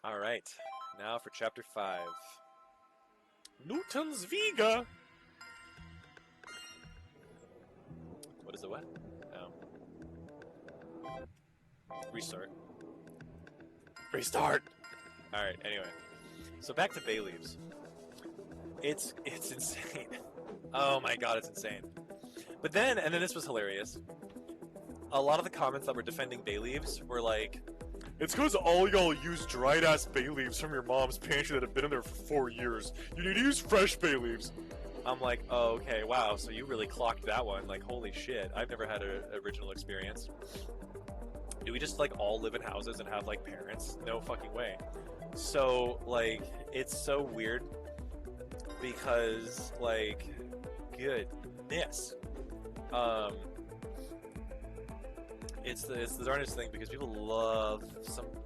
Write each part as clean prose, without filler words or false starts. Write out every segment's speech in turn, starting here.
Alright, now for chapter 5. Newton's Vega! What is it, what? Oh. Restart. Restart! Alright, anyway. So back to bay leaves. It's insane. Oh my god, it's insane. But then, and then this was hilarious. A lot of the comments that were defending bay leaves were like, it's because all y'all use dried-ass bay leaves from your mom's pantry that have been in there for 4 years. You need to use fresh bay leaves. I'm like, oh, okay, wow, so you really clocked that one. Like, holy shit, I've never had an original experience. Do we just, like, all live in houses and have, like, parents? No fucking way. So, like, it's so weird because, like, goodness. It's the darndest thing because people love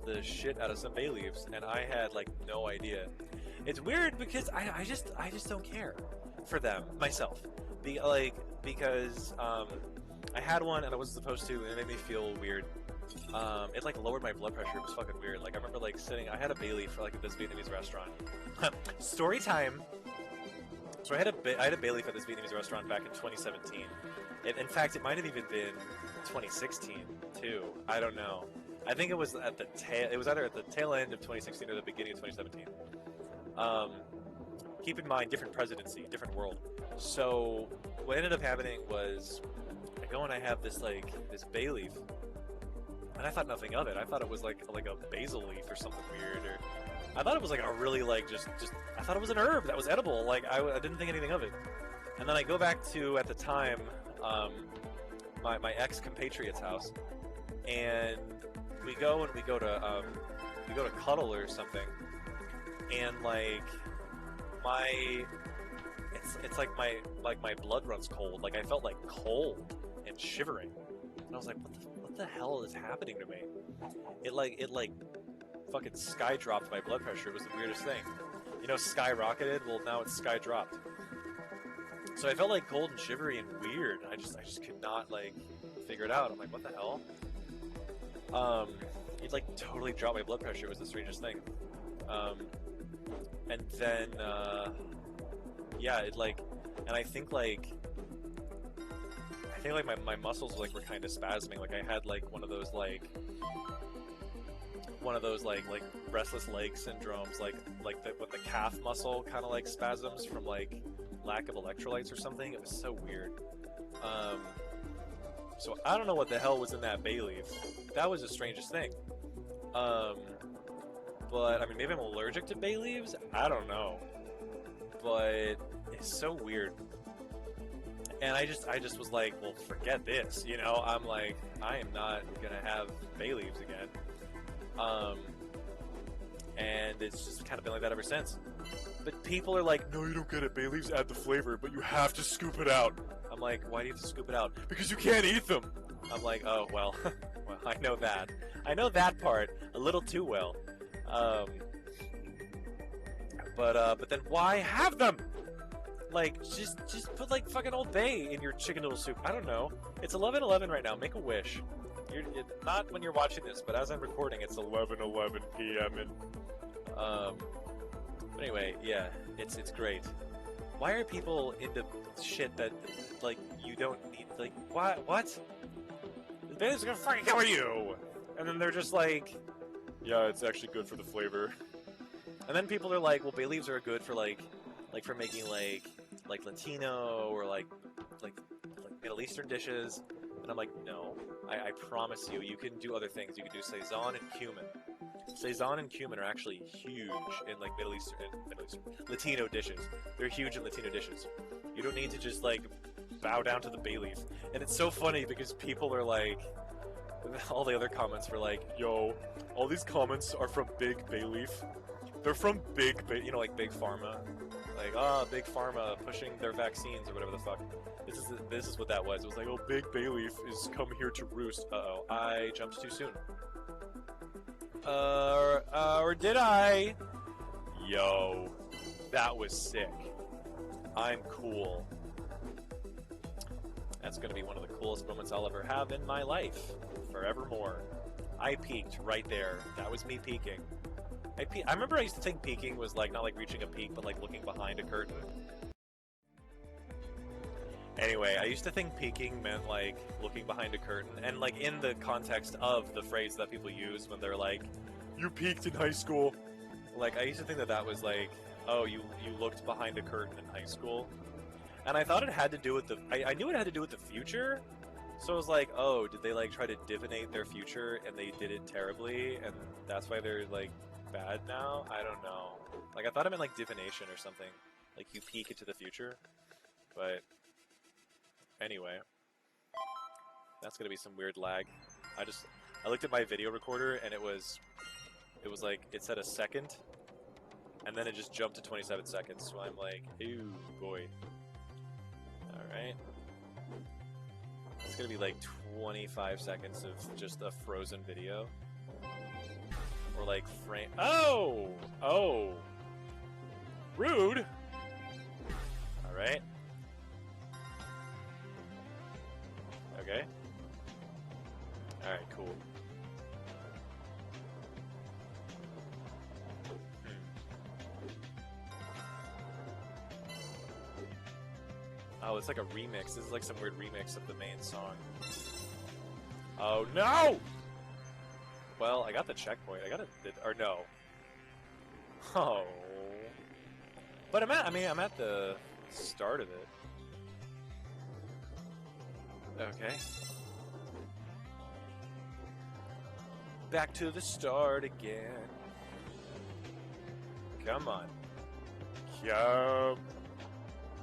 the shit out of some bay leaves, and I had like no idea. It's weird because I just don't care for them myself. Because I had one and I wasn't supposed to, and it made me feel weird. It like lowered my blood pressure. It was fucking weird. Like I remember like I had a bay leaf for like at this Vietnamese restaurant. Story time. So I had a bay leaf at this Vietnamese restaurant back in 2017. In fact, it might have even been 2016 too. I don't know. I think it was at the tail. It was either at the tail end of 2016 or the beginning of 2017. Keep in mind, different presidency, different world. So what ended up happening was I go and I have this bay leaf, and I thought nothing of it. I thought it was like a basil leaf or something weird, or I thought it was like a really just I thought it was an herb that was edible. Like I didn't think anything of it. And then I go back to, at the time, my ex-compatriot's house, and we go to cuddle or something, and like it's like my blood runs cold. Like I felt like cold and shivering, and I was like, what the hell is happening to me? It fucking sky dropped my blood pressure. It was the weirdest thing. You know, skyrocketed. Well, now it's sky dropped. So I felt like cold and shivery and weird. I just could not like figure it out. I'm like, what the hell? It like totally dropped my blood pressure. It was the strangest thing. And then yeah, it like, and I think like my muscles were kind of spasming. Like I had like one of those like restless leg syndromes, like with the calf muscle kind of like spasms from like lack of electrolytes or something. It was so weird. So I don't know what the hell was in that bay leaf. That was the strangest thing. But I mean, maybe I'm allergic to bay leaves. I don't know. But it's so weird. And I just was like, well, forget this. You know, I'm like, I am not gonna have bay leaves again. And it's just kind of been like that ever since. But people are like, no, you don't get it. Bay leaves add the flavor, but you have to scoop it out. I'm like, why do you have to scoop it out? Because you can't eat them. I'm like, oh, well, well, I know that. I know that part a little too well. But then why have them? Like, just put like fucking Old Bay in your chicken noodle soup. I don't know. It's 11:11 right now. Make a wish. Not when you're watching this, but as I'm recording, it's 11:11 p.m. But anyway, yeah, it's great. Why are people into shit that like you don't need? Like what? The band's gonna fucking kill you, and then they're just like, yeah, it's actually good for the flavor. And then people are like, well, bay leaves are good for like for making like Latino or like Middle Eastern dishes. And I'm like, no, I promise you, you can do other things. You can do Sazon and cumin. Sazon and cumin are actually huge in like Middle Eastern Latino dishes. They're huge in Latino dishes. You don't need to just like bow down to the bay leaf. And it's so funny because people are like, all the other comments were like, yo, all these comments are from Big Bay Leaf. They're from Big Pharma. Like, Big Pharma pushing their vaccines or whatever the fuck. This is what that was. It was like, oh, Big Bay Leaf is come here to roost. Uh-oh, I jumped too soon. Or did I? Yo, that was sick. I'm cool. That's gonna be one of the coolest moments I'll ever have in my life. Forevermore. I peaked right there. That was me peaking. I remember I used to think peeking was like not like reaching a peak, but like looking behind a curtain. Anyway, I used to think peeking meant like looking behind a curtain, and like in the context of the phrase that people use when they're like, "You peeked in high school." Like I used to think that that was like, "Oh, you looked behind a curtain in high school," and I thought it had to do with the. I knew it had to do with the future, so I was like, "Oh, did they like try to divinate their future and they did it terribly, and that's why they're like bad now?" I don't know. Like I thought it meant like divination or something, like you peek into the future, but. Anyway, that's gonna be some weird lag. I looked at my video recorder and it was like, it said a second, and then it just jumped to 27 seconds, so I'm like, ew, boy. Alright. It's gonna be like 25 seconds of just a frozen video. Or like frame. Oh! Oh! Rude! Alright. Okay. Alright, cool. Oh, it's like a remix. This is like some weird remix of the main song. Oh, no! Well, I got the checkpoint. I got it. Or no. Oh. But I'm at the start of it. Okay. Back to the start again. Come on. Come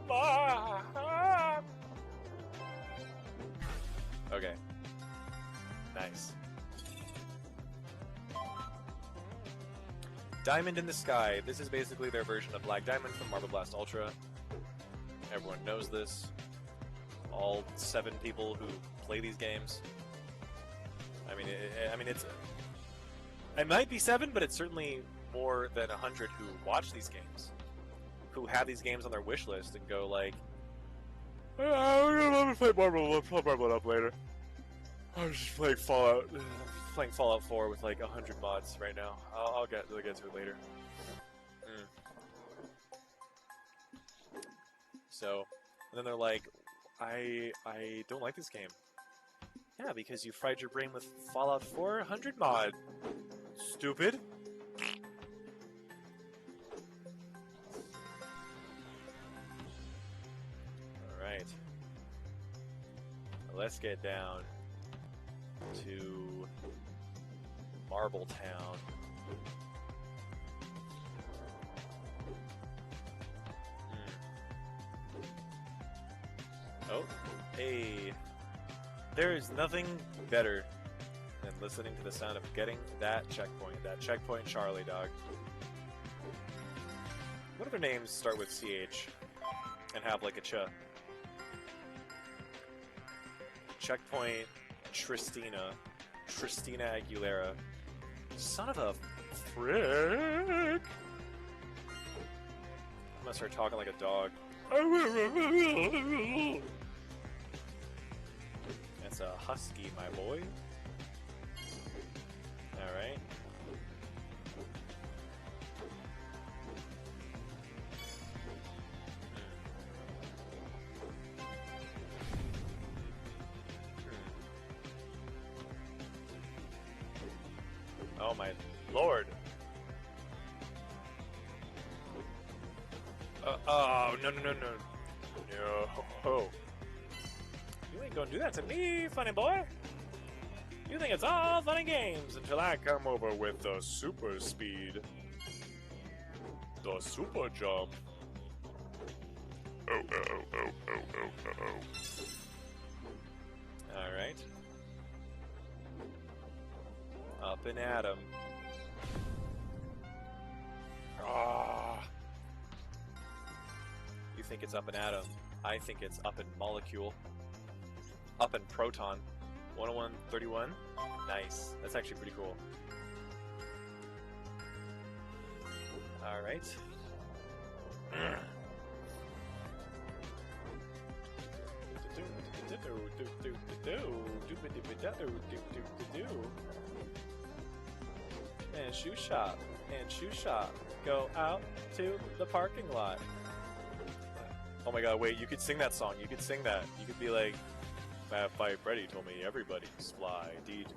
on. Okay. Nice. Diamond in the Sky. This is basically their version of Black Diamond from Marble Blast Ultra. Everyone knows this. All 7 people who play these games. I mean, it might be 7, but it's certainly more than 100 who watch these games, who have these games on their wish list and go like, "I'm gonna play Marble up later. I'm just playing Fallout. Playing Fallout 4 with like 100 mods right now. I'll get to it later." So, and then they're like, I don't like this game. Yeah, because you fried your brain with Fallout 400 mod. Stupid. Alright. Let's get down to Marble Town. Oh, hey. There is nothing better than listening to the sound of getting that checkpoint. That checkpoint Charlie, dog. What other names start with CH and have like a ch? Checkpoint Tristina. Tristina Aguilera. Son of a frick. I'm gonna start talking like a dog. That's a husky, my boy. Alright. Oh my lord. Oh, no. No. You ain't gonna do that to me, funny boy. You think it's all fun and games until I come over with the super speed. The super jump. Oh. Alright. Up and at 'em. Ah. You think it's up and atom. I think it's up in molecule. Up in proton. 101.31. Nice. That's actually pretty cool. Alright. Man, shoe shop. and shoe shop. Go out to the parking lot. Oh my god, wait, you could sing that song. You could sing that. You could be like, Matt Fight Freddy told me everybody's fly. Indeed.